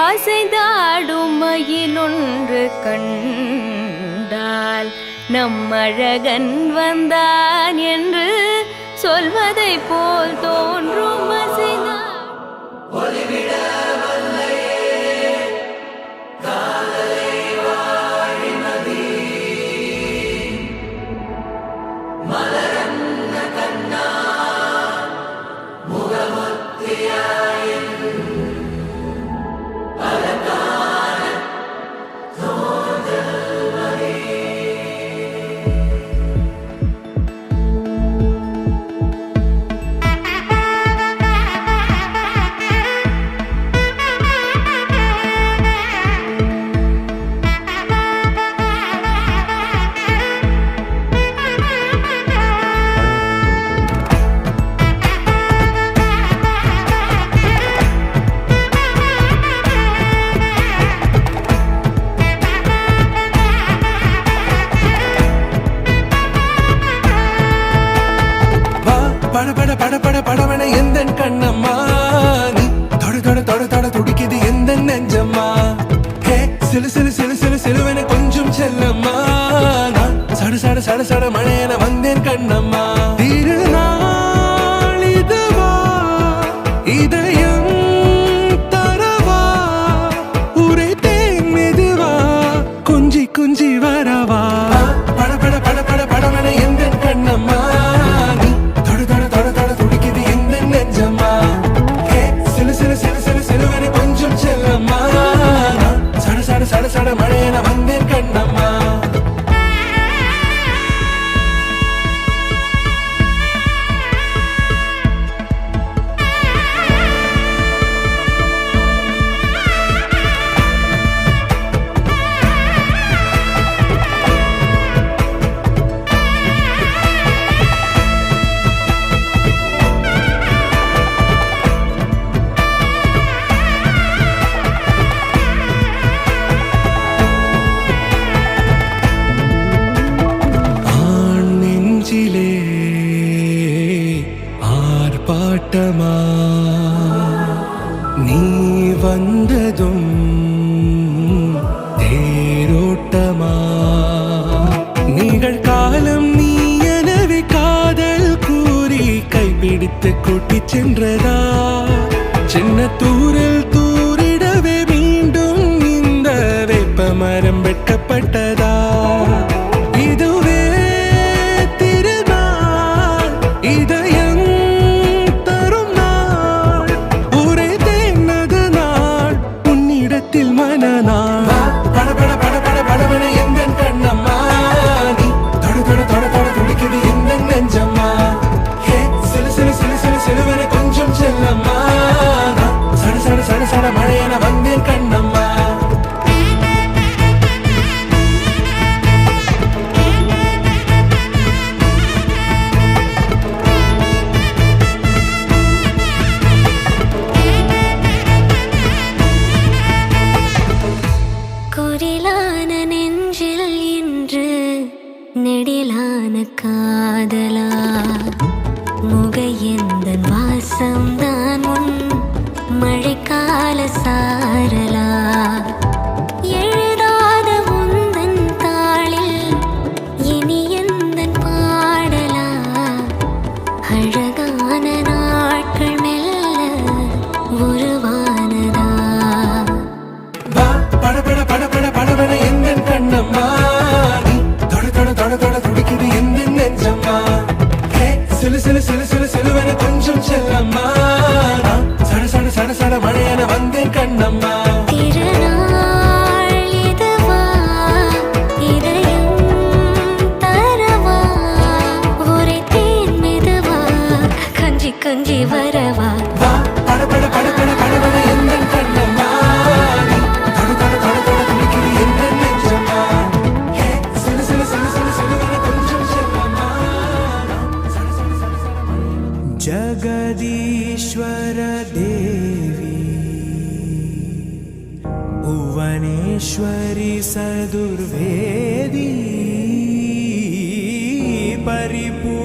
அசைந்தாடும் மயிலொன்று கண்டால் நம் அழகன் வந்தான் என்று சொல்வதை போல் தோன்றும் அசைந்தான் படவன எந்த கண்ணம்மா நீ தொட தொட தொட தொட துடிக்குது எந்த நெஞ்சம்மா ஹே சிலு சிலு சிலு சிலு சிலுவன கொஞ்சம் செல்லம்மா நான் சட சட சட சட மழையன வந்தேன் கண்ணம்மா திருநாள் இதுவா இதயம் தரவா உரைத்தேன் மெதுவா குஞ்சி குஞ்சி வரவா பட பட பட பட படவன எந்த கண்ணம்மா சட சட மழையன வந்தேன் கண்ணம்மா ஆர்ப்பாட்டமா நீ வந்ததும் தேரோட்டமா நிகழ்காலம் நீ எனவே காதல் கூறி கைப்பிடித்து கூட்டிச் சென்றதா சின்ன தூரில் தூரிடவே மீண்டும் இந்த வேப்ப மரம் வெட்கப்பட்டதா இதுவே திருநாள் இதயம் மனநாள் பட பட பட பட படவன எந்த கண்ணம்மா நீ தொட தொட தொட தொட துடிக்குது எந்த நெஞ்சம்மா ஹே சிலு சிலு சிலு சிலு சிலுவன கொஞ்சம் செல்லம்மா சட சட சட சட மழையன வந்தேன் கண்ணம்மா நெடிலான காதலா முகையெந்தன் வாசம்தான் உன் மழைக்கால சாரலா எழுதாத உந்தன் தாளில் இனி எந்தன் பாடலா அழகான நாட்கள் மெல்ல உருவானதா பட பட பட பட படவன எந்த கண்ணம்மா தொட தொட துடிக்குது எந்த நெஞ்சம்மா ஹே சிலு சிலு சிலு சிலு சிலுவன கொஞ்சம் செல்லம்மா சட சட சட சட மழையன வந்தேன் கண்ணம்மா திருநாள் இதுவா இதயம் தரவா உரைத்தேன் மெதுவா கஞ்சி கஞ்சி வரவா பட பட பட பட படவன எந்த கண்ணம்மா தொட தொட தொட தொட துடிக்குது எந்த நெஞ்சம்மா ஹே சிலு சிலு சிலு சிலு சிலுவன கொஞ்சம் செல்லம்மா जगदीश्वर देवी भुवनेश्वरी सदुर्वेदी परिपूर्ण